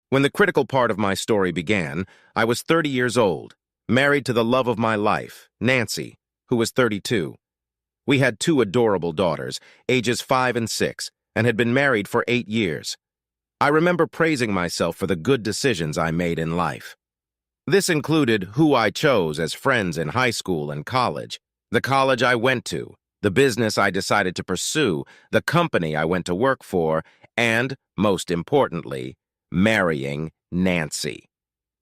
When the critical part of my story began, I was 30 years old, married to the love of my life, Nancy, who was 32. We had two adorable daughters, ages 5 and 6, and had been married for 8 years. I remember praising myself for the good decisions I made in life. This included who I chose as friends in high school and college, the college I went to, the business I decided to pursue, the company I went to work for, and, most importantly, marrying Nancy.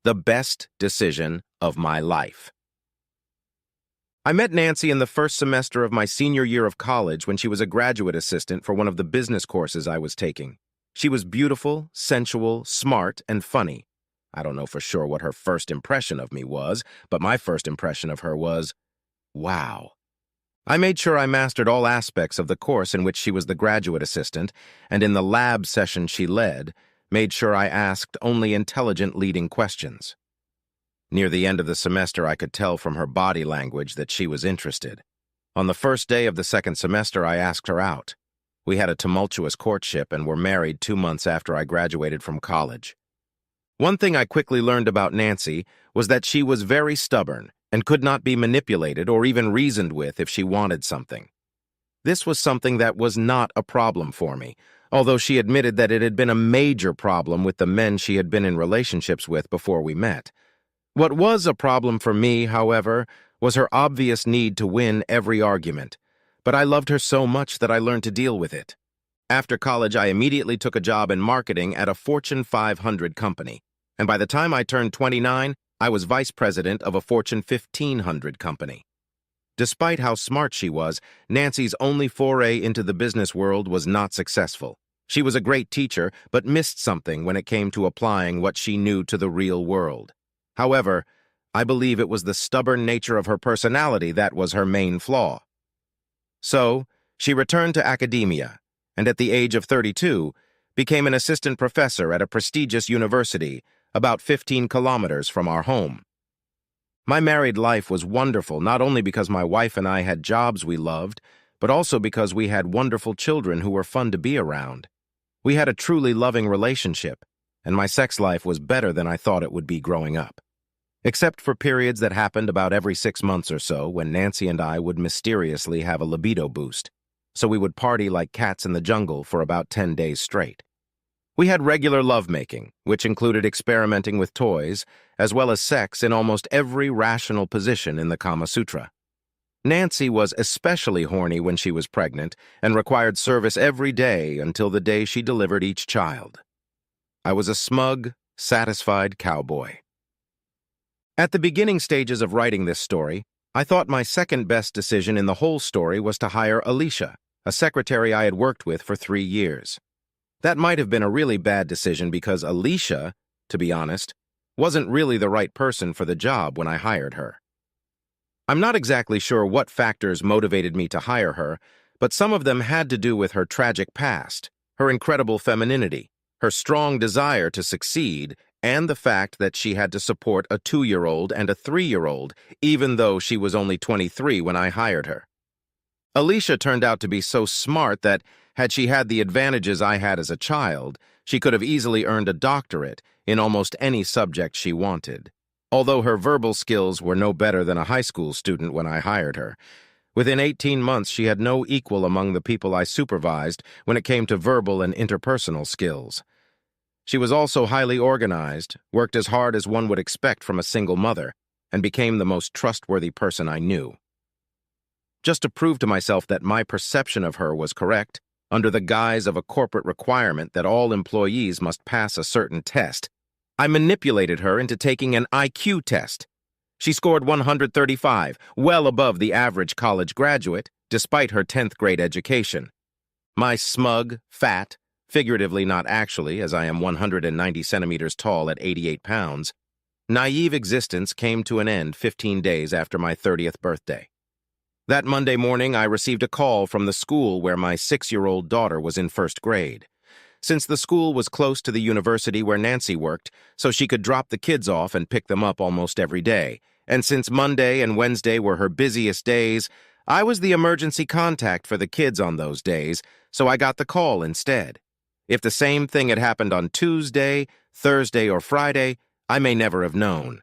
The best decision of my life. I met Nancy in the first semester of my senior year of college when she was a graduate assistant for one of the business courses I was taking. She was beautiful, sensual, smart, and funny. I don't know for sure what her first impression of me was, but my first impression of her was, wow. I made sure I mastered all aspects of the course in which she was the graduate assistant, and in the lab session she led, made sure I asked only intelligent leading questions. Near the end of the semester, I could tell from her body language that she was interested. On the first day of the second semester, I asked her out. We had a tumultuous courtship and were married 2 months after I graduated from college. One thing I quickly learned about Nancy was that she was very stubborn and could not be manipulated or even reasoned with if she wanted something. This was something that was not a problem for me, although she admitted that it had been a major problem with the men she had been in relationships with before we met. What was a problem for me, however, was her obvious need to win every argument, but I loved her so much that I learned to deal with it. After college, I immediately took a job in marketing at a Fortune 500 company, and by the time I turned 29, I was vice president of a Fortune 1500 company. Despite how smart she was, Nancy's only foray into the business world was not successful. She was a great teacher, but missed something when it came to applying what she knew to the real world. However, I believe it was the stubborn nature of her personality that was her main flaw. So, she returned to academia, and at the age of 32, became an assistant professor at a prestigious university about 15 kilometers from our home. My married life was wonderful not only because my wife and I had jobs we loved, but also because we had wonderful children who were fun to be around. We had a truly loving relationship, and my sex life was better than I thought it would be growing up. Except for periods that happened about every 6 months or so when Nancy and I would mysteriously have a libido boost, so we would party like cats in the jungle for about 10 days straight. We had regular lovemaking, which included experimenting with toys, as well as sex in almost every rational position in the Kama Sutra. Nancy was especially horny when she was pregnant and required service every day until the day she delivered each child. I was a smug, satisfied cowboy. At the beginning stages of writing this story, I thought my second best decision in the whole story was to hire Alicia, a secretary I had worked with for 3 years. That might have been a really bad decision because Alicia, to be honest, wasn't really the right person for the job when I hired her. I'm not exactly sure what factors motivated me to hire her, but some of them had to do with her tragic past, her incredible femininity, her strong desire to succeed, and the fact that she had to support a 2-year-old and a 3-year-old, even though she was only 23 when I hired her. Alicia turned out to be so smart that, had she had the advantages I had as a child, she could have easily earned a doctorate in almost any subject she wanted. Although her verbal skills were no better than a high school student when I hired her, within 18 months she had no equal among the people I supervised when it came to verbal and interpersonal skills. She was also highly organized, worked as hard as one would expect from a single mother, and became the most trustworthy person I knew. Just to prove to myself that my perception of her was correct, under the guise of a corporate requirement that all employees must pass a certain test, I manipulated her into taking an IQ test. She scored 135, well above the average college graduate, despite her 10th grade education. My smug, fat, figuratively not actually, as I am 190 centimeters tall at 88 pounds, naive existence came to an end 15 days after my 30th birthday. That Monday morning, I received a call from the school where my 6-year-old daughter was in 1st grade. Since the school was close to the university where Nancy worked, so she could drop the kids off and pick them up almost every day, and since Monday and Wednesday were her busiest days, I was the emergency contact for the kids on those days, so I got the call instead. If the same thing had happened on Tuesday, Thursday, or Friday, I may never have known.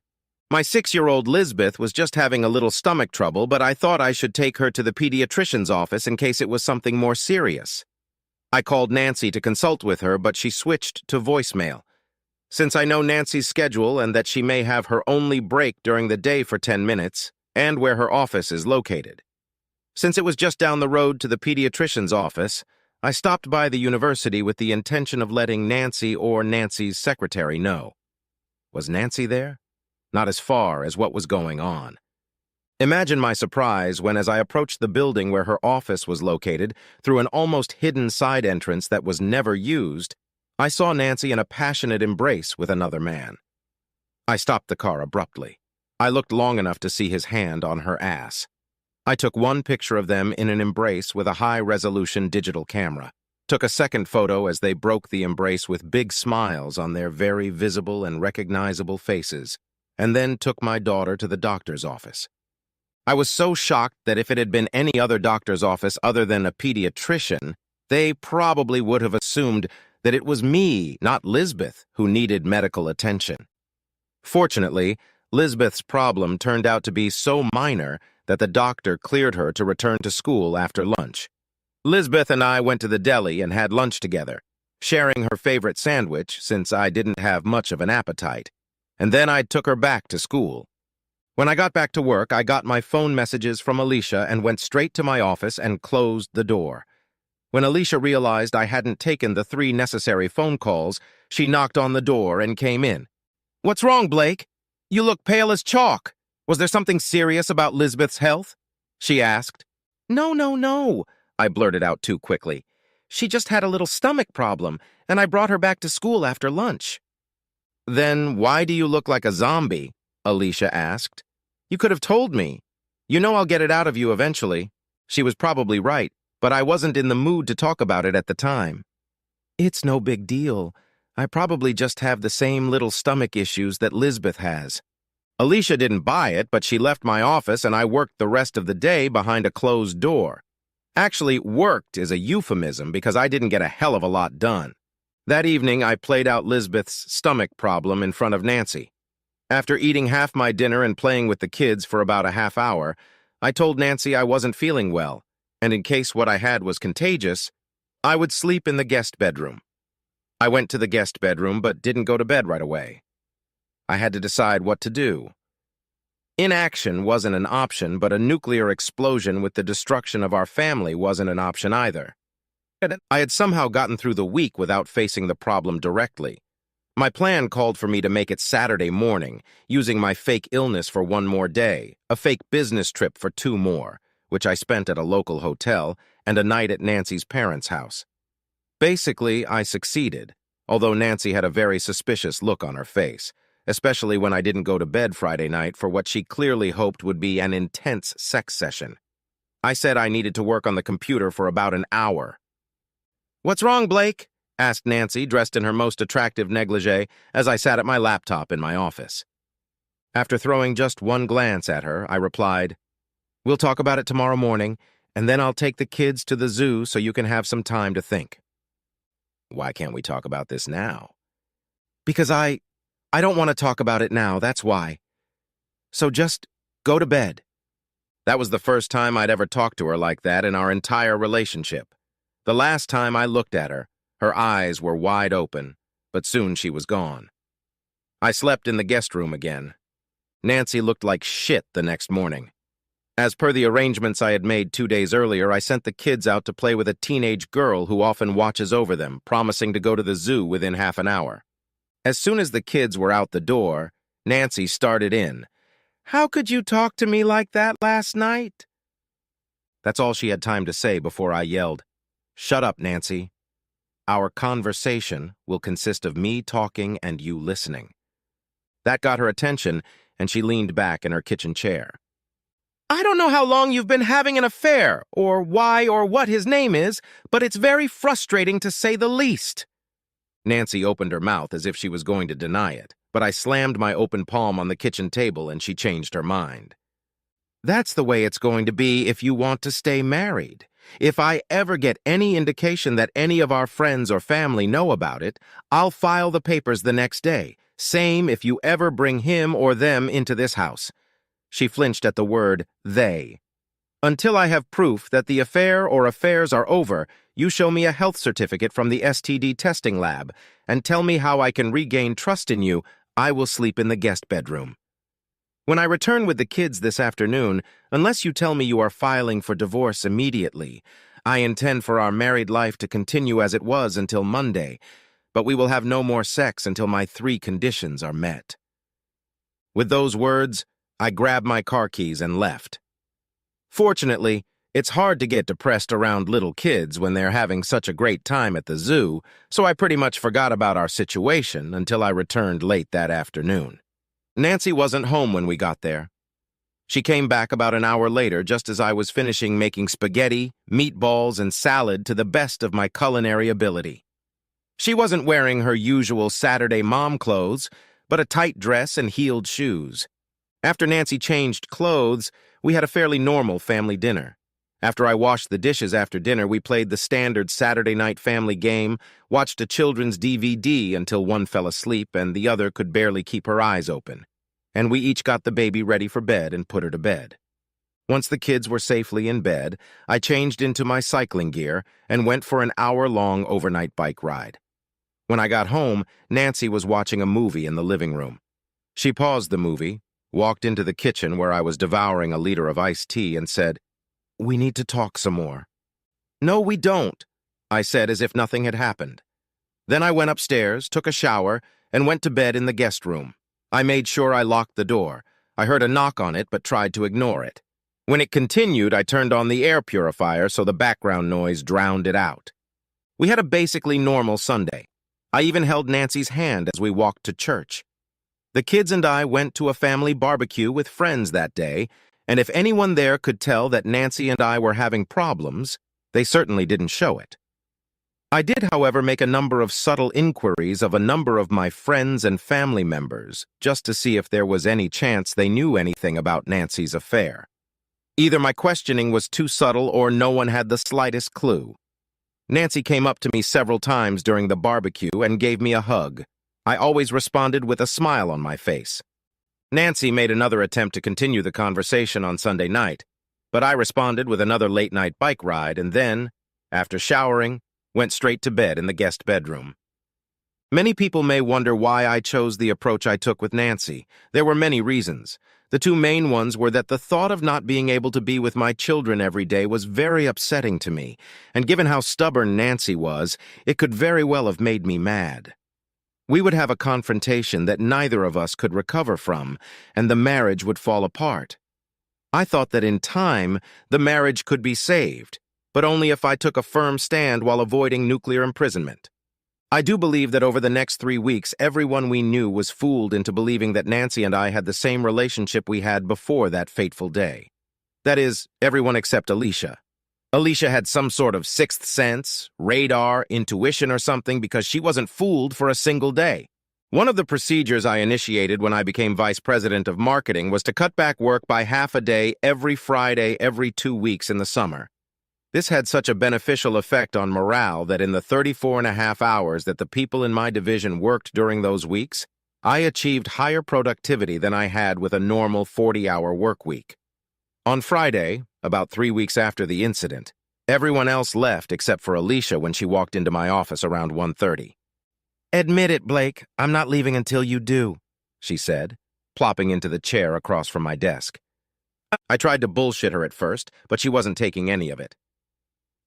My 6-year-old Lisbeth was just having a little stomach trouble, but I thought I should take her to the pediatrician's office in case it was something more serious. I called Nancy to consult with her, but she switched to voicemail. Since I know Nancy's schedule and that she may have her only break during the day for 10 minutes, and where her office is located. Since it was just down the road to the pediatrician's office, I stopped by the university with the intention of letting Nancy or Nancy's secretary know. Was Nancy there? Not as far as what was going on. Imagine my surprise when, as I approached the building where her office was located, through an almost hidden side entrance that was never used, I saw Nancy in a passionate embrace with another man. I stopped the car abruptly. I looked long enough to see his hand on her ass. I took one picture of them in an embrace with a high-resolution digital camera, took a second photo as they broke the embrace with big smiles on their very visible and recognizable faces, and then took my daughter to the doctor's office. I was so shocked that if it had been any other doctor's office other than a pediatrician, they probably would have assumed that it was me, not Lisbeth, who needed medical attention. Fortunately, Lisbeth's problem turned out to be so minor that the doctor cleared her to return to school after lunch. Lisbeth and I went to the deli and had lunch together, sharing her favorite sandwich since I didn't have much of an appetite, and then I took her back to school. When I got back to work, I got my phone messages from Alicia and went straight to my office and closed the door. When Alicia realized I hadn't taken the 3 necessary phone calls, she knocked on the door and came in. "What's wrong, Blake? You look pale as chalk. Was there something serious about Lisbeth's health?" she asked. No, I blurted out too quickly. "She just had a little stomach problem, and I brought her back to school after lunch." "Then why do you look like a zombie?" Alicia asked. "You could have told me. You know I'll get it out of you eventually." She was probably right, but I wasn't in the mood to talk about it at the time. "It's no big deal. I probably just have the same little stomach issues that Lisbeth has." Alicia didn't buy it, but she left my office and I worked the rest of the day behind a closed door. Actually, worked is a euphemism because I didn't get a hell of a lot done. That evening, I played out Lisbeth's stomach problem in front of Nancy. After eating half my dinner and playing with the kids for about a half hour, I told Nancy I wasn't feeling well, and in case what I had was contagious, I would sleep in the guest bedroom. I went to the guest bedroom but didn't go to bed right away. I had to decide what to do. Inaction wasn't an option, but a nuclear explosion with the destruction of our family wasn't an option either. I had somehow gotten through the week without facing the problem directly. My plan called for me to make it Saturday morning, using my fake illness for 1 more day, a fake business trip for 2 more, which I spent at a local hotel, and a night at Nancy's parents' house. Basically, I succeeded, although Nancy had a very suspicious look on her face, especially when I didn't go to bed Friday night for what she clearly hoped would be an intense sex session. I said I needed to work on the computer for about an hour. "What's wrong, Blake?" asked Nancy, dressed in her most attractive negligee, as I sat at my laptop in my office. After throwing just one glance at her, I replied, "We'll talk about it tomorrow morning, and then I'll take the kids to the zoo so you can have some time to think." "Why can't we talk about this now?" "Because I don't want to talk about it now, that's why. So just go to bed." That was the first time I'd ever talked to her like that in our entire relationship. The last time I looked at her, her eyes were wide open, but soon she was gone. I slept in the guest room again. Nancy looked like shit the next morning. As per the arrangements I had made 2 days earlier, I sent the kids out to play with a teenage girl who often watches over them, promising to go to the zoo within half an hour. As soon as the kids were out the door, Nancy started in. "How could you talk to me like that last night?" That's all she had time to say before I yelled, "Shut up, Nancy. Our conversation will consist of me talking and you listening." That got her attention, and she leaned back in her kitchen chair. "I don't know how long you've been having an affair, or why or what his name is, but it's very frustrating to say the least." Nancy opened her mouth as if she was going to deny it, but I slammed my open palm on the kitchen table and she changed her mind. "That's the way it's going to be if you want to stay married. If I ever get any indication that any of our friends or family know about it, I'll file the papers the next day. Same if you ever bring him or them into this house." She flinched at the word they. "Until I have proof that the affair or affairs are over, you show me a health certificate from the STD testing lab and tell me how I can regain trust in you. I will sleep in the guest bedroom. When I return with the kids this afternoon, unless you tell me you are filing for divorce immediately, I intend for our married life to continue as it was until Monday, but we will have no more sex until my 3 conditions are met." With those words, I grabbed my car keys and left. Fortunately, it's hard to get depressed around little kids when they're having such a great time at the zoo, so I pretty much forgot about our situation until I returned late that afternoon. Nancy wasn't home when we got there. She came back about an hour later just as I was finishing making spaghetti, meatballs, and salad to the best of my culinary ability. She wasn't wearing her usual Saturday mom clothes, but a tight dress and heeled shoes. After Nancy changed clothes, we had a fairly normal family dinner. After I washed the dishes after dinner, we played the standard Saturday night family game, watched a children's DVD until one fell asleep and the other could barely keep her eyes open. And we each got the baby ready for bed and put her to bed. Once the kids were safely in bed, I changed into my cycling gear and went for an hour-long overnight bike ride. When I got home, Nancy was watching a movie in the living room. She paused the movie, walked into the kitchen where I was devouring a liter of iced tea, and said, "We need to talk some more." "No, we don't," I said as if nothing had happened. Then I went upstairs, took a shower, and went to bed in the guest room. I made sure I locked the door. I heard a knock on it but tried to ignore it. When it continued, I turned on the air purifier so the background noise drowned it out. We had a basically normal Sunday. I even held Nancy's hand as we walked to church. The kids and I went to a family barbecue with friends that day, and if anyone there could tell that Nancy and I were having problems, they certainly didn't show it. I did, however, make a number of subtle inquiries of a number of my friends and family members, just to see if there was any chance they knew anything about Nancy's affair. Either my questioning was too subtle or no one had the slightest clue. Nancy came up to me several times during the barbecue and gave me a hug. I always responded with a smile on my face. Nancy made another attempt to continue the conversation on Sunday night, but I responded with another late-night bike ride and then, after showering, went straight to bed in the guest bedroom. Many people may wonder why I chose the approach I took with Nancy. There were many reasons. The 2 main ones were that the thought of not being able to be with my children every day was very upsetting to me, and given how stubborn Nancy was, it could very well have made me mad. We would have a confrontation that neither of us could recover from, and the marriage would fall apart. I thought that in time, the marriage could be saved, but only if I took a firm stand while avoiding nuclear imprisonment. I do believe that over the next 3 weeks, everyone we knew was fooled into believing that Nancy and I had the same relationship we had before that fateful day. That is, everyone except Alicia. Alicia had some sort of sixth sense, radar, intuition or something because she wasn't fooled for a single day. One of the procedures I initiated when I became vice president of marketing was to cut back work by half a day every Friday every 2 weeks in the summer. This had such a beneficial effect on morale that in the 34.5 hours that the people in my division worked during those weeks, I achieved higher productivity than I had with a normal 40-hour work week. On Friday, about 3 weeks after the incident, everyone else left except for Alicia when she walked into my office around 1:30. "Admit it, Blake, I'm not leaving until you do," she said, plopping into the chair across from my desk. I tried to bullshit her at first, but she wasn't taking any of it.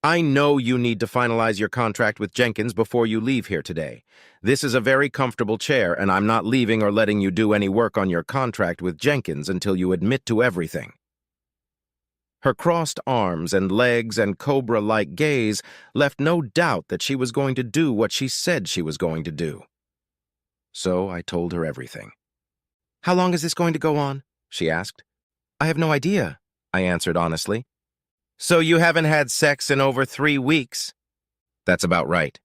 "I know you need to finalize your contract with Jenkins before you leave here today. This is a very comfortable chair, and I'm not leaving or letting you do any work on your contract with Jenkins until you admit to everything." Her crossed arms and legs and cobra-like gaze left no doubt that she was going to do what she said she was going to do. So I told her everything. "How long is this going to go on?" she asked. "I have no idea," I answered honestly. "So you haven't had sex in over 3 weeks?" "That's about right."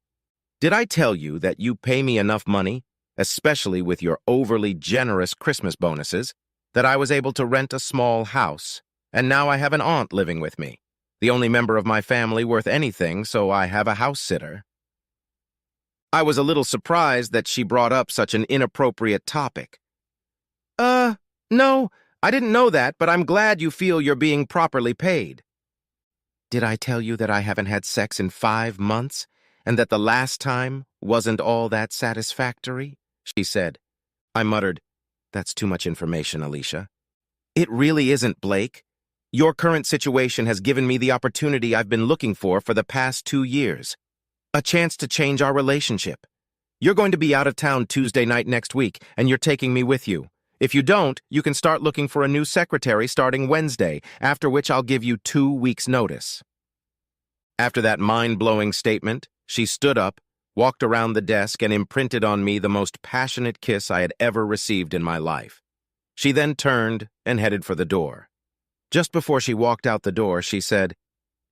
"Did I tell you that you pay me enough money, especially with your overly generous Christmas bonuses, that I was able to rent a small house, and now I have an aunt living with me? The only member of my family worth anything, so I have a house sitter. I was a little surprised that she brought up such an inappropriate topic. No, I didn't know that, but I'm glad you feel you're being properly paid. Did I tell you that I haven't had sex in 5 months, and that the last time wasn't all that satisfactory? She said. I muttered, "That's too much information, Alicia." It really isn't, Blake. Your current situation has given me the opportunity I've been looking for the past 2 years. A chance to change our relationship. You're going to be out of town Tuesday night next week, and you're taking me with you. If you don't, you can start looking for a new secretary starting Wednesday, after which I'll give you 2 weeks' notice. After that mind-blowing statement, she stood up, walked around the desk, and imprinted on me the most passionate kiss I had ever received in my life. She then turned and headed for the door. Just before she walked out the door, she said,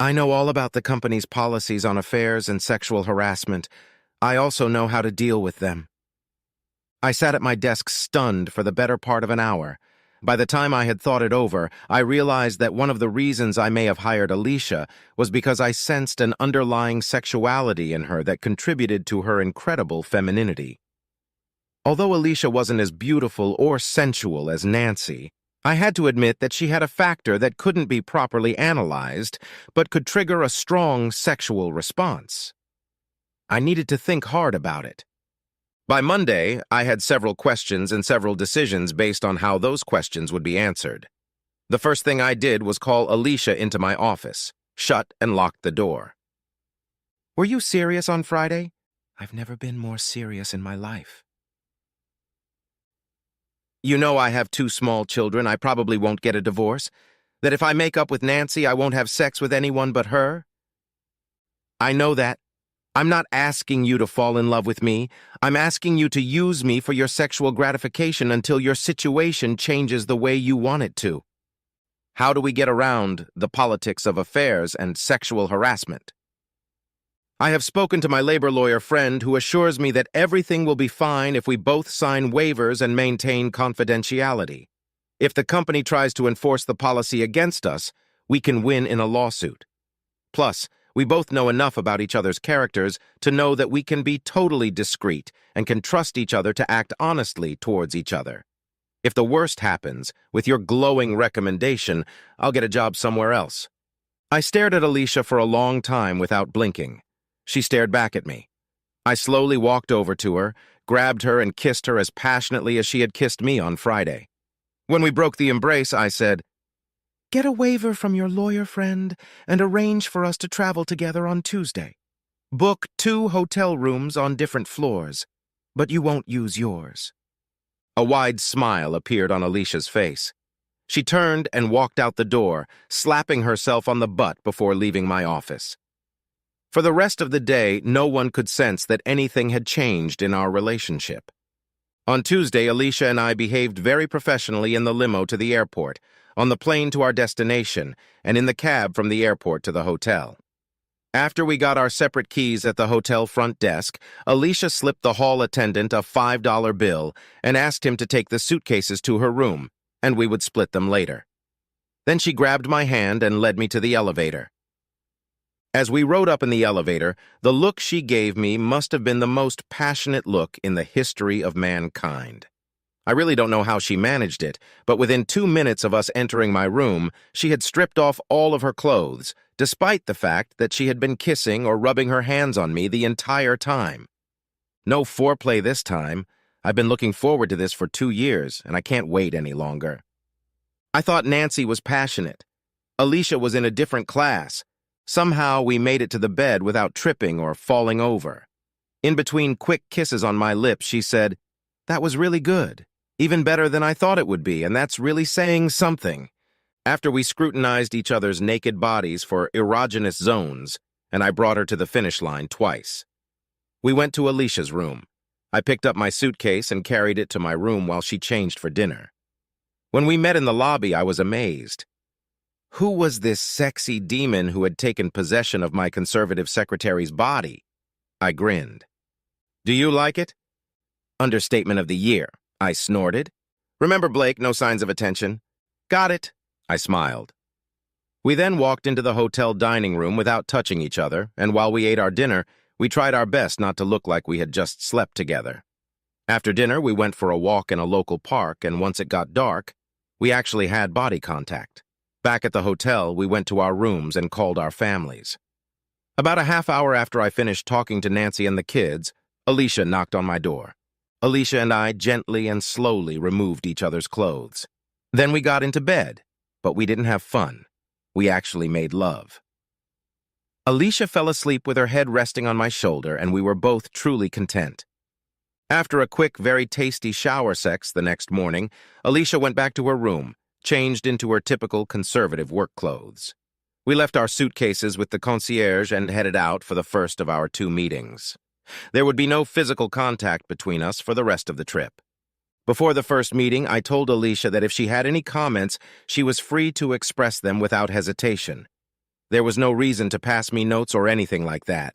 "I know all about the company's policies on affairs and sexual harassment. I also know how to deal with them." I sat at my desk stunned for the better part of an hour. By the time I had thought it over, I realized that one of the reasons I may have hired Alicia was because I sensed an underlying sexuality in her that contributed to her incredible femininity. Although Alicia wasn't as beautiful or sensual as Nancy, I had to admit that she had a factor that couldn't be properly analyzed, but could trigger a strong sexual response. I needed to think hard about it. By Monday, I had several questions and several decisions based on how those questions would be answered. The first thing I did was call Alicia into my office, shut and locked the door. "Were you serious on Friday?" "I've never been more serious in my life." "You know I have 2 small children. I probably won't get a divorce. That if I make up with Nancy, I won't have sex with anyone but her." "I know that. I'm not asking you to fall in love with me. I'm asking you to use me for your sexual gratification until your situation changes the way you want it to. How do we get around the politics of affairs and sexual harassment?" "I have spoken to my labor lawyer friend who assures me that everything will be fine if we both sign waivers and maintain confidentiality. If the company tries to enforce the policy against us, we can win in a lawsuit. Plus, we both know enough about each other's characters to know that we can be totally discreet and can trust each other to act honestly towards each other. If the worst happens, with your glowing recommendation, I'll get a job somewhere else." I stared at Alicia for a long time without blinking. She stared back at me. I slowly walked over to her, grabbed her, and kissed her as passionately as she had kissed me on Friday. When we broke the embrace, I said, "Get a waiver from your lawyer friend and arrange for us to travel together on Tuesday. Book 2 hotel rooms on different floors, but you won't use yours." A wide smile appeared on Alicia's face. She turned and walked out the door, slapping herself on the butt before leaving my office. For the rest of the day, no one could sense that anything had changed in our relationship. On Tuesday, Alicia and I behaved very professionally in the limo to the airport, on the plane to our destination, and in the cab from the airport to the hotel. After we got our separate keys at the hotel front desk, Alicia slipped the hall attendant a $5 bill and asked him to take the suitcases to her room, and we would split them later. Then she grabbed my hand and led me to the elevator. As we rode up in the elevator, the look she gave me must have been the most passionate look in the history of mankind. I really don't know how she managed it, but within 2 minutes of us entering my room, she had stripped off all of her clothes, despite the fact that she had been kissing or rubbing her hands on me the entire time. No foreplay this time. I've been looking forward to this for 2 years, and I can't wait any longer. I thought Nancy was passionate. Alicia was in a different class. Somehow we made it to the bed without tripping or falling over. In between quick kisses on my lips, she said, "That was really good. Even better than I thought it would be, and that's really saying something." After we scrutinized each other's naked bodies for erogenous zones, and I brought her to the finish line twice. We went to Alicia's room. I picked up my suitcase and carried it to my room while she changed for dinner. When we met in the lobby, I was amazed. Who was this sexy demon who had taken possession of my conservative secretary's body? I grinned. "Do you like it?" "Understatement of the year," I snorted. "Remember, Blake, no signs of attention." "Got it," I smiled. We then walked into the hotel dining room without touching each other, and while we ate our dinner, we tried our best not to look like we had just slept together. After dinner, we went for a walk in a local park, and once it got dark, we actually had body contact. Back at the hotel, we went to our rooms and called our families. About a half hour after I finished talking to Nancy and the kids, Alicia knocked on my door. Alicia and I gently and slowly removed each other's clothes. Then we got into bed, but we didn't have fun. We actually made love. Alicia fell asleep with her head resting on my shoulder, and we were both truly content. After a quick, very tasty shower sex the next morning, Alicia went back to her room, changed into her typical conservative work clothes. We left our suitcases with the concierge and headed out for the first of our 2 meetings. There would be no physical contact between us for the rest of the trip. Before the first meeting, I told Alicia that if she had any comments, she was free to express them without hesitation. There was no reason to pass me notes or anything like that.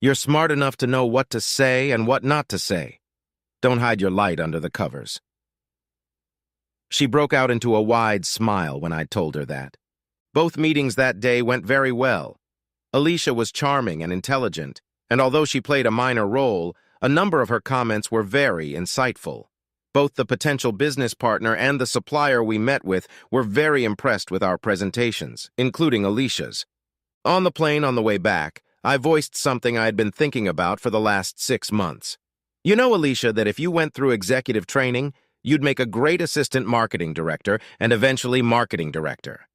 You're smart enough to know what to say and what not to say. Don't hide your light under the covers. She broke out into a wide smile when I told her that. Both meetings that day went very well. Alicia was charming and intelligent, and although she played a minor role, a number of her comments were very insightful. Both the potential business partner and the supplier we met with were very impressed with our presentations, including Alicia's. On the plane on the way back, I voiced something I had been thinking about for the last 6 months. You know, Alicia, that if you went through executive training, you'd make a great assistant marketing director and eventually marketing director.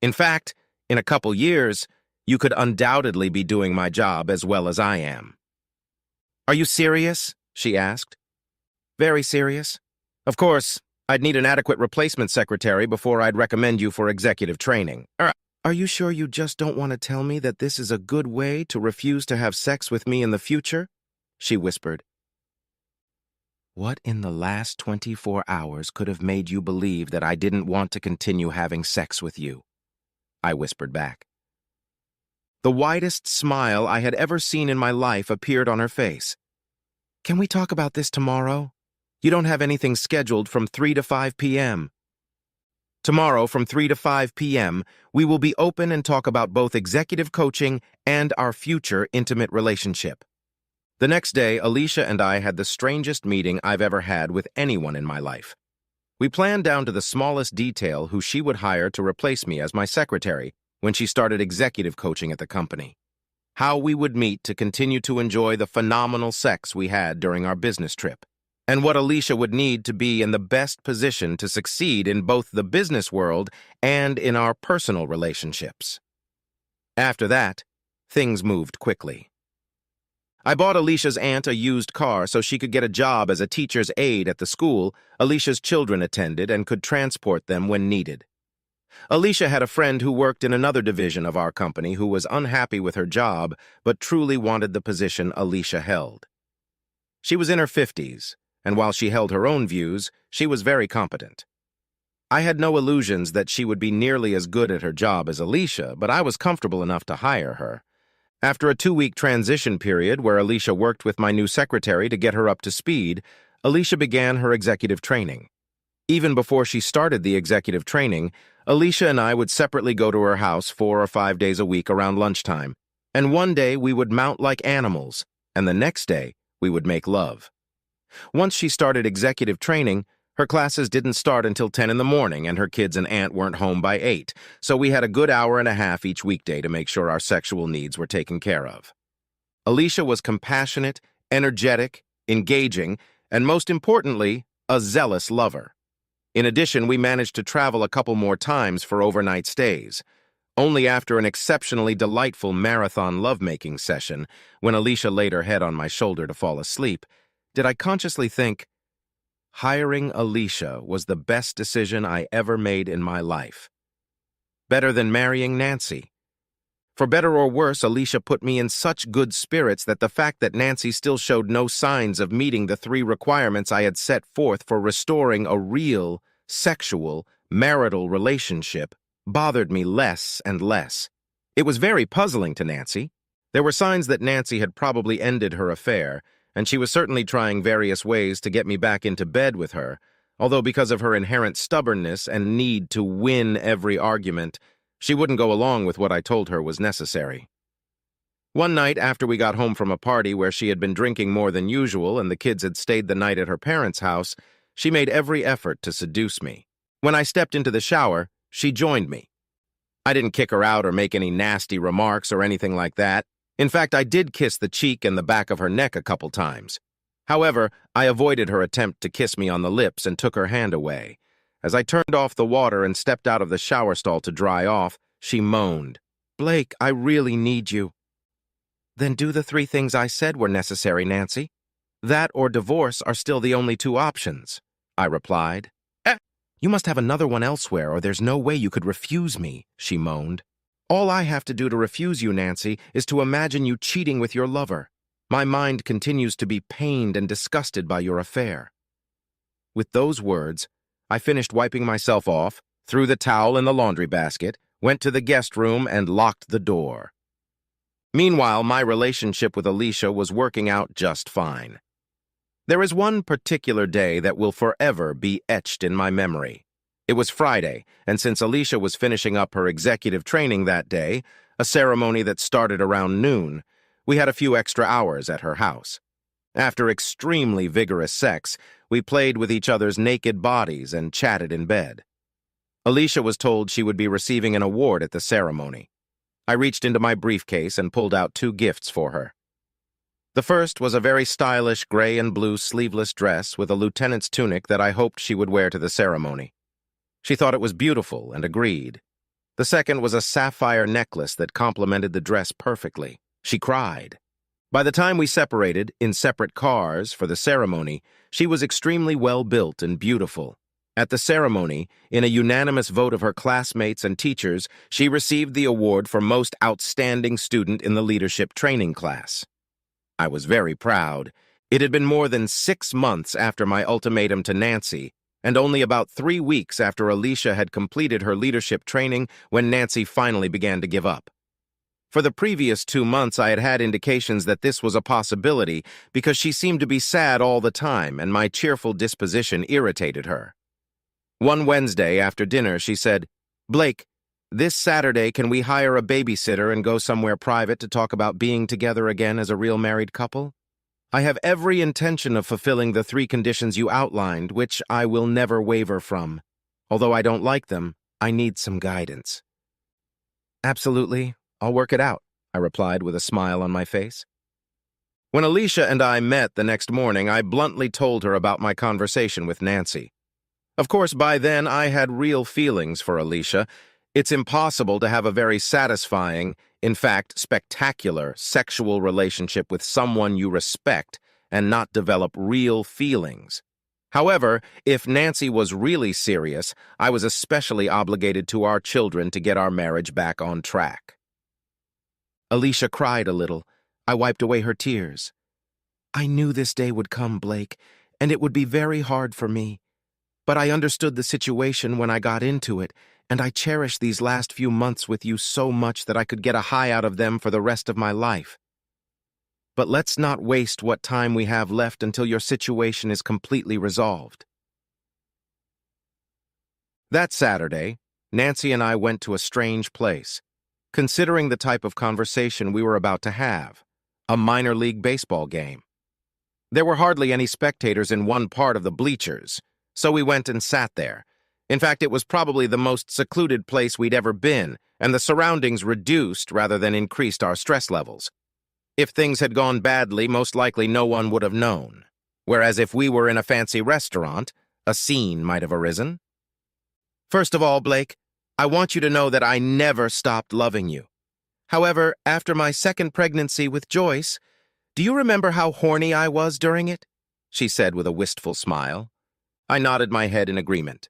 In fact, in a couple years, you could undoubtedly be doing my job as well as I am. Are you serious? She asked. Very serious. Of course, I'd need an adequate replacement secretary before I'd recommend you for executive training. Are you sure you just don't want to tell me that this is a good way to refuse to have sex with me in the future? She whispered. What in the last 24 hours could have made you believe that I didn't want to continue having sex with you? I whispered back. The widest smile I had ever seen in my life appeared on her face. Can we talk about this tomorrow? You don't have anything scheduled from 3 to 5 p.m. Tomorrow from 3 to 5 p.m., we will be open and talk about both executive coaching and our future intimate relationship. The next day, Alicia and I had the strangest meeting I've ever had with anyone in my life. We planned down to the smallest detail who she would hire to replace me as my secretary when she started executive coaching at the company. How we would meet to continue to enjoy the phenomenal sex we had during our business trip, and what Alicia would need to be in the best position to succeed in both the business world and in our personal relationships. After that, things moved quickly. I bought Alicia's aunt a used car so she could get a job as a teacher's aide at the school Alicia's children attended and could transport them when needed. Alicia had a friend who worked in another division of our company who was unhappy with her job but truly wanted the position Alicia held. She was in her 50s, and while she held her own views, she was very competent. I had no illusions that she would be nearly as good at her job as Alicia, but I was comfortable enough to hire her. After a 2-week transition period where Alicia worked with my new secretary to get her up to speed, Alicia began her executive training. Even before she started the executive training, Alicia and I would separately go to her house 4 or 5 days a week around lunchtime, and one day we would mount like animals, and the next day we would make love. Once she started executive training, her classes didn't start until 10 in the morning, and her kids and aunt weren't home by 8, so we had a good hour and a half each weekday to make sure our sexual needs were taken care of. Alicia was compassionate, energetic, engaging, and most importantly, a zealous lover. In addition, we managed to travel a couple more times for overnight stays. Only after an exceptionally delightful marathon lovemaking session, when Alicia laid her head on my shoulder to fall asleep, did I consciously think, hiring Alicia was the best decision I ever made in my life. Better than marrying Nancy. For better or worse, Alicia put me in such good spirits that the fact that Nancy still showed no signs of meeting the 3 requirements I had set forth for restoring a real, sexual, marital relationship bothered me less and less. It was very puzzling to Nancy. There were signs that Nancy had probably ended her affair, and she was certainly trying various ways to get me back into bed with her, although because of her inherent stubbornness and need to win every argument, She wouldn't go along with what I told her was necessary. One night after we got home from a party where she had been drinking more than usual and the kids had stayed the night at her parents' house, she made every effort to seduce me. When I stepped into the shower, she joined me. I didn't kick her out or make any nasty remarks or anything like that. In fact, I did kiss the cheek and the back of her neck a couple times. However, I avoided her attempt to kiss me on the lips and took her hand away. As I turned off the water and stepped out of the shower stall to dry off, she moaned, "Blake, I really need you." "Then do the 3 things I said were necessary, Nancy. That or divorce are still the only 2 options," I replied. "You must have another one elsewhere, or there's no way you could refuse me," she moaned. "All I have to do to refuse you, Nancy, is to imagine you cheating with your lover. My mind continues to be pained and disgusted by your affair." With those words, I finished wiping myself off, threw the towel in the laundry basket, went to the guest room, and locked the door. Meanwhile, my relationship with Alicia was working out just fine. There is one particular day that will forever be etched in my memory. It was Friday, and since Alicia was finishing up her executive training that day, a ceremony that started around noon, we had a few extra hours at her house. After extremely vigorous sex, we played with each other's naked bodies and chatted in bed. Alicia was told she would be receiving an award at the ceremony. I reached into my briefcase and pulled out 2 gifts for her. The first was a very stylish gray and blue sleeveless dress with a lieutenant's tunic that I hoped she would wear to the ceremony. She thought it was beautiful and agreed. The second was a sapphire necklace that complemented the dress perfectly. She cried. By the time we separated, in separate cars, for the ceremony, she was extremely well-built and beautiful. At the ceremony, in a unanimous vote of her classmates and teachers, she received the award for Most Outstanding Student in the Leadership Training class. I was very proud. It had been more than 6 months after my ultimatum to Nancy, and only about 3 weeks after Alicia had completed her leadership training when Nancy finally began to give up. For the previous 2 months, I had had indications that this was a possibility because she seemed to be sad all the time and my cheerful disposition irritated her. One Wednesday after dinner, she said, "Blake, this Saturday can we hire a babysitter and go somewhere private to talk about being together again as a real married couple? I have every intention of fulfilling the 3 conditions you outlined, which I will never waver from. Although I don't like them, I need some guidance." "Absolutely. I'll work it out," I replied with a smile on my face. When Alicia and I met the next morning, I bluntly told her about my conversation with Nancy. Of course, by then I had real feelings for Alicia. It's impossible to have a very satisfying, in fact, spectacular, sexual relationship with someone you respect and not develop real feelings. However, if Nancy was really serious, I was especially obligated to our children to get our marriage back on track. Alicia cried a little. I wiped away her tears. "I knew this day would come, Blake, and it would be very hard for me. But I understood the situation when I got into it, and I cherish these last few months with you so much that I could get a high out of them for the rest of my life. But let's not waste what time we have left until your situation is completely resolved." That Saturday, Nancy and I went to a strange place, considering the type of conversation we were about to have, a minor league baseball game. There were hardly any spectators in one part of the bleachers, so we went and sat there. In fact, it was probably the most secluded place we'd ever been, and the surroundings reduced rather than increased our stress levels. If things had gone badly, most likely no one would have known. Whereas if we were in a fancy restaurant, a scene might have arisen. "First of all, Blake, I want you to know that I never stopped loving you. However, after my second pregnancy with Joyce, do you remember how horny I was during it?" she said with a wistful smile. I nodded my head in agreement.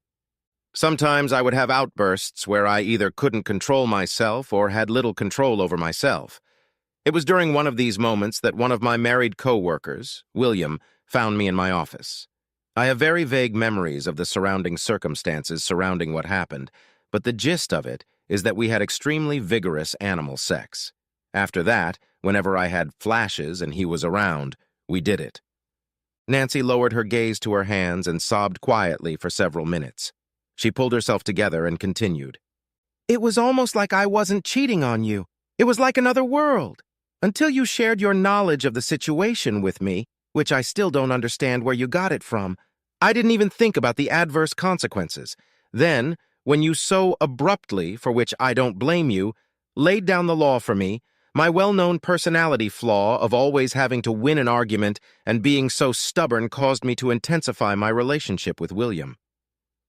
Sometimes I would have outbursts where I either couldn't control myself or had little control over myself. It was during one of these moments that one of my married co-workers, William, found me in my office. I have very vague memories of the surrounding circumstances surrounding what happened, but the gist of it is that we had extremely vigorous animal sex. After that, whenever I had flashes and he was around, we did it. Nancy lowered her gaze to her hands and sobbed quietly for several minutes. She pulled herself together and continued. It was almost like I wasn't cheating on you. It was like another world. Until you shared your knowledge of the situation with me, which I still don't understand where you got it from. I didn't even think about the adverse consequences. Then, when you so abruptly, for which I don't blame you, laid down the law for me, my well-known personality flaw of always having to win an argument and being so stubborn caused me to intensify my relationship with William,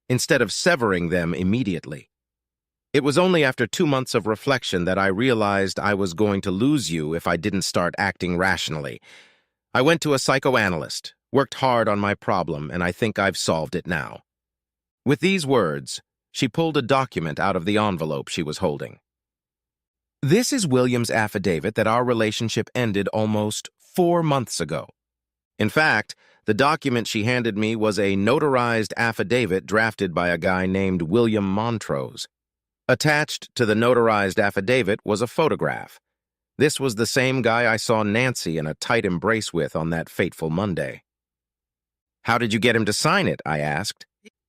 instead of severing them immediately. It was only after 2 months of reflection that I realized I was going to lose you if I didn't start acting rationally. I went to a psychoanalyst, worked hard on my problem, and I think I've solved it now. With these words, she pulled a document out of the envelope she was holding. This is William's affidavit that our relationship ended almost 4 months ago. In fact, the document she handed me was a notarized affidavit drafted by a guy named William Montrose. Attached to the notarized affidavit was a photograph. This was the same guy I saw Nancy in a tight embrace with on that fateful Monday. "How did you get him to sign it?" I asked.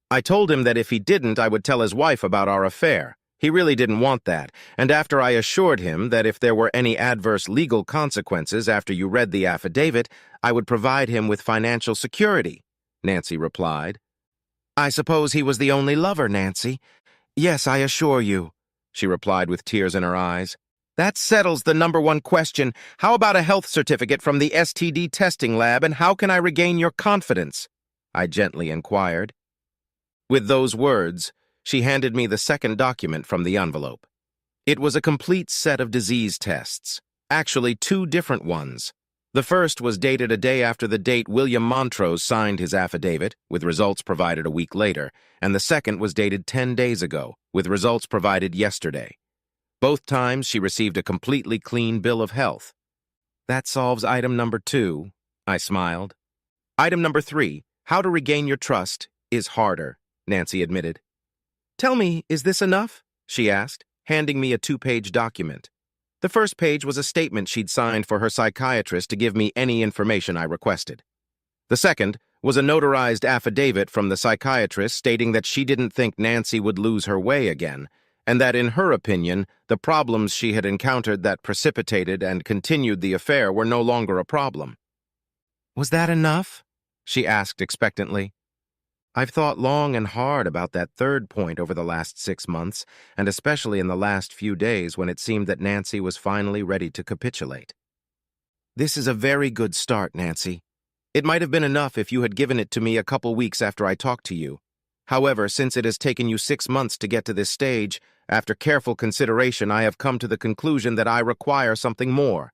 "I told him that if he didn't, I would tell his wife about our affair. He really didn't want that, and after I assured him that if there were any adverse legal consequences after you read the affidavit, I would provide him with financial security," Nancy replied. "I suppose he was the only lover, Nancy." "Yes, I assure you," she replied with tears in her eyes. "That settles the #1 question. How about a health certificate from the STD testing lab, and how can I regain your confidence?" I gently inquired. With those words, she handed me the second document from the envelope. It was a complete set of disease tests, actually 2 different ones. The first was dated a day after the date William Montrose signed his affidavit, with results provided a week later, and the second was dated 10 days ago, with results provided yesterday. Both times she received a completely clean bill of health. "That solves item #2, I smiled. "Item #3, how to regain your trust, is harder," Nancy admitted. "Tell me, is this enough?" she asked, handing me a 2-page document. The first page was a statement she'd signed for her psychiatrist to give me any information I requested. The second was a notarized affidavit from the psychiatrist stating that she didn't think Nancy would lose her way again, and that in her opinion, the problems she had encountered that precipitated and continued the affair were no longer a problem. "Was that enough?" she asked expectantly. I've thought long and hard about that third point over the last 6 months, and especially in the last few days when it seemed that Nancy was finally ready to capitulate. "This is a very good start, Nancy. It might have been enough if you had given it to me a couple weeks after I talked to you. However, since it has taken you 6 months to get to this stage, after careful consideration I have come to the conclusion that I require something more.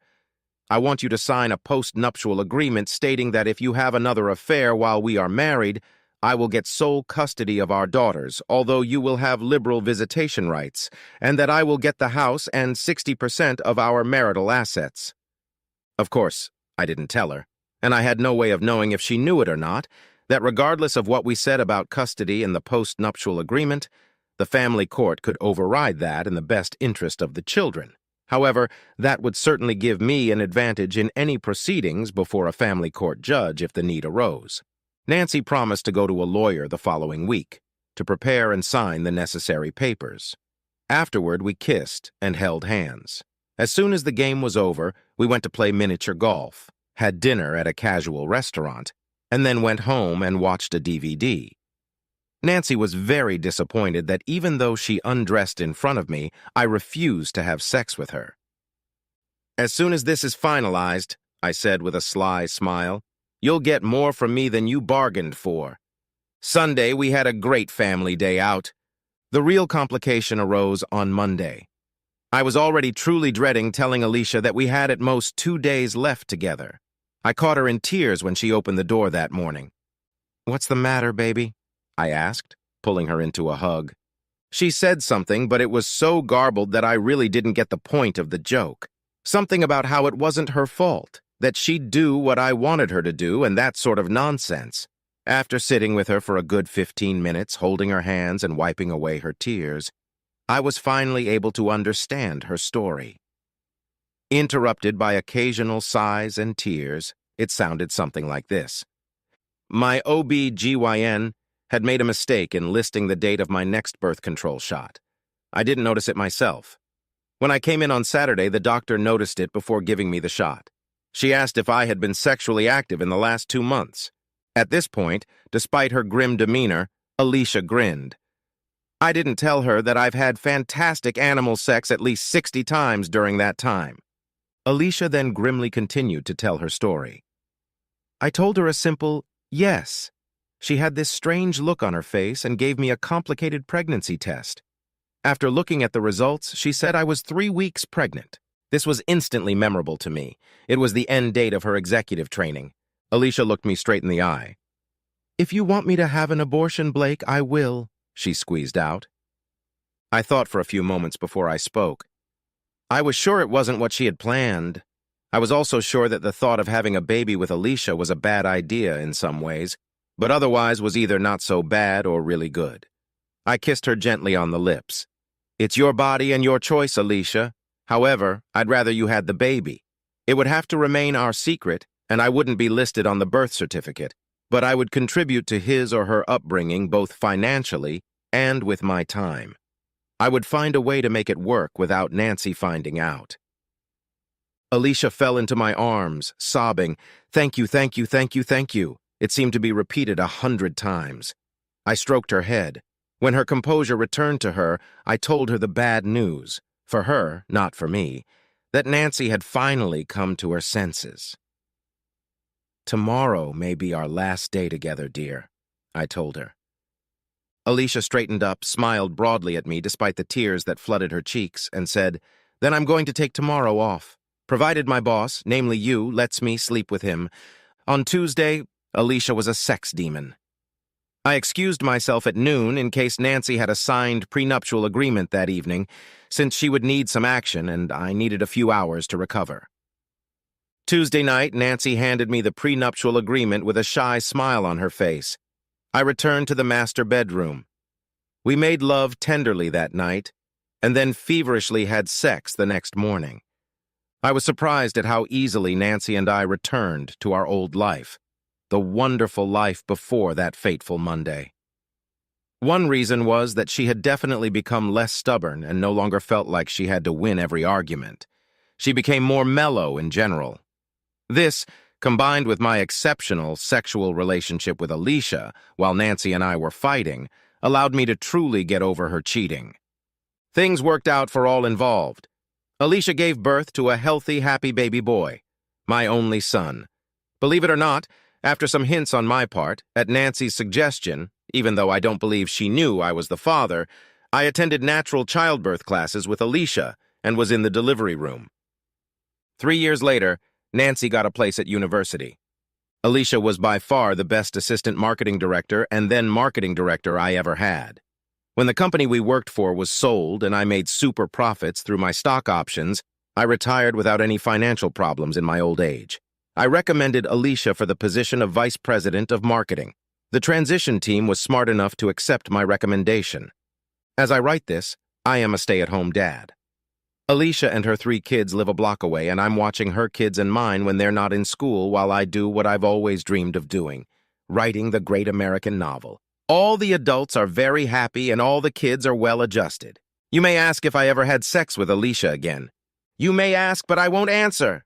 I want you to sign a post-nuptial agreement stating that if you have another affair while we are married, I will get sole custody of our daughters, although you will have liberal visitation rights, and that I will get the house and 60% of our marital assets." Of course, I didn't tell her, and I had no way of knowing if she knew it or not, that regardless of what we said about custody in the post-nuptial agreement, the family court could override that in the best interest of the children. However, that would certainly give me an advantage in any proceedings before a family court judge if the need arose. Nancy promised to go to a lawyer the following week, to prepare and sign the necessary papers. Afterward, we kissed and held hands. As soon as the game was over, we went to play miniature golf, had dinner at a casual restaurant, and then went home and watched a DVD. Nancy was very disappointed that even though she undressed in front of me, I refused to have sex with her. "As soon as this is finalized," I said with a sly smile, "you'll get more from me than you bargained for." Sunday, we had a great family day out. The real complication arose on Monday. I was already truly dreading telling Alicia that we had at most 2 days left together. I caught her in tears when she opened the door that morning. "What's the matter, baby?" I asked, pulling her into a hug. She said something, but it was so garbled that I really didn't get the point of the joke. Something about how it wasn't her fault, that she'd do what I wanted her to do, and that sort of nonsense. After sitting with her for a good 15 minutes, holding her hands and wiping away her tears, I was finally able to understand her story. Interrupted by occasional sighs and tears, it sounded something like this. My OB-GYN had made a mistake in listing the date of my next birth control shot. I didn't notice it myself. When I came in on Saturday, the doctor noticed it before giving me the shot. She asked if I had been sexually active in the last 2 months. At this point, despite her grim demeanor, Alicia grinned. I didn't tell her that I've had fantastic animal sex at least 60 times during that time. Alicia then grimly continued to tell her story. I told her a simple yes. She had this strange look on her face and gave me a complicated pregnancy test. After looking at the results, she said I was 3 weeks pregnant. This was instantly memorable to me. It was the end date of her executive training. Alicia looked me straight in the eye. If you want me to have an abortion, Blake, I will, she squeezed out. I thought for a few moments before I spoke. I was sure it wasn't what she had planned. I was also sure that the thought of having a baby with Alicia was a bad idea in some ways, but otherwise was either not so bad or really good. I kissed her gently on the lips. It's your body and your choice, Alicia. However, I'd rather you had the baby. It would have to remain our secret, and I wouldn't be listed on the birth certificate, but I would contribute to his or her upbringing both financially and with my time. I would find a way to make it work without Nancy finding out. Alicia fell into my arms, sobbing, "Thank you, thank you, thank you, thank you." It seemed to be repeated 100 times. I stroked her head. When her composure returned to her, I told her the bad news, for her, not for me, that Nancy had finally come to her senses. Tomorrow may be our last day together, dear, I told her. Alicia straightened up, smiled broadly at me despite the tears that flooded her cheeks, and said, "Then I'm going to take tomorrow off, provided my boss, namely you, lets me sleep with him. On Tuesday, Alicia was a sex demon." I excused myself at noon in case Nancy had a signed prenuptial agreement that evening, since she would need some action and I needed a few hours to recover. Tuesday night, Nancy handed me the prenuptial agreement with a shy smile on her face. I returned to the master bedroom. We made love tenderly that night, and then feverishly had sex the next morning. I was surprised at how easily Nancy and I returned to our old life, the wonderful life before that fateful Monday. One reason was that she had definitely become less stubborn and no longer felt like she had to win every argument. She became more mellow in general. This, combined with my exceptional sexual relationship with Alicia while Nancy and I were fighting, allowed me to truly get over her cheating. Things worked out for all involved. Alicia gave birth to a healthy, happy baby boy, my only son. Believe it or not, after some hints on my part, at Nancy's suggestion, even though I don't believe she knew I was the father, I attended natural childbirth classes with Alicia and was in the delivery room. 3 years later, Nancy got a place at university. Alicia was by far the best assistant marketing director and then marketing director I ever had. When the company we worked for was sold and I made super profits through my stock options, I retired without any financial problems in my old age. I recommended Alicia for the position of vice president of marketing. The transition team was smart enough to accept my recommendation. As I write this, I am a stay-at-home dad. Alicia and her 3 kids live a block away, and I'm watching her kids and mine when they're not in school while I do what I've always dreamed of doing, writing the great American novel. All the adults are very happy and all the kids are well adjusted. You may ask if I ever had sex with Alicia again. You may ask, but I won't answer.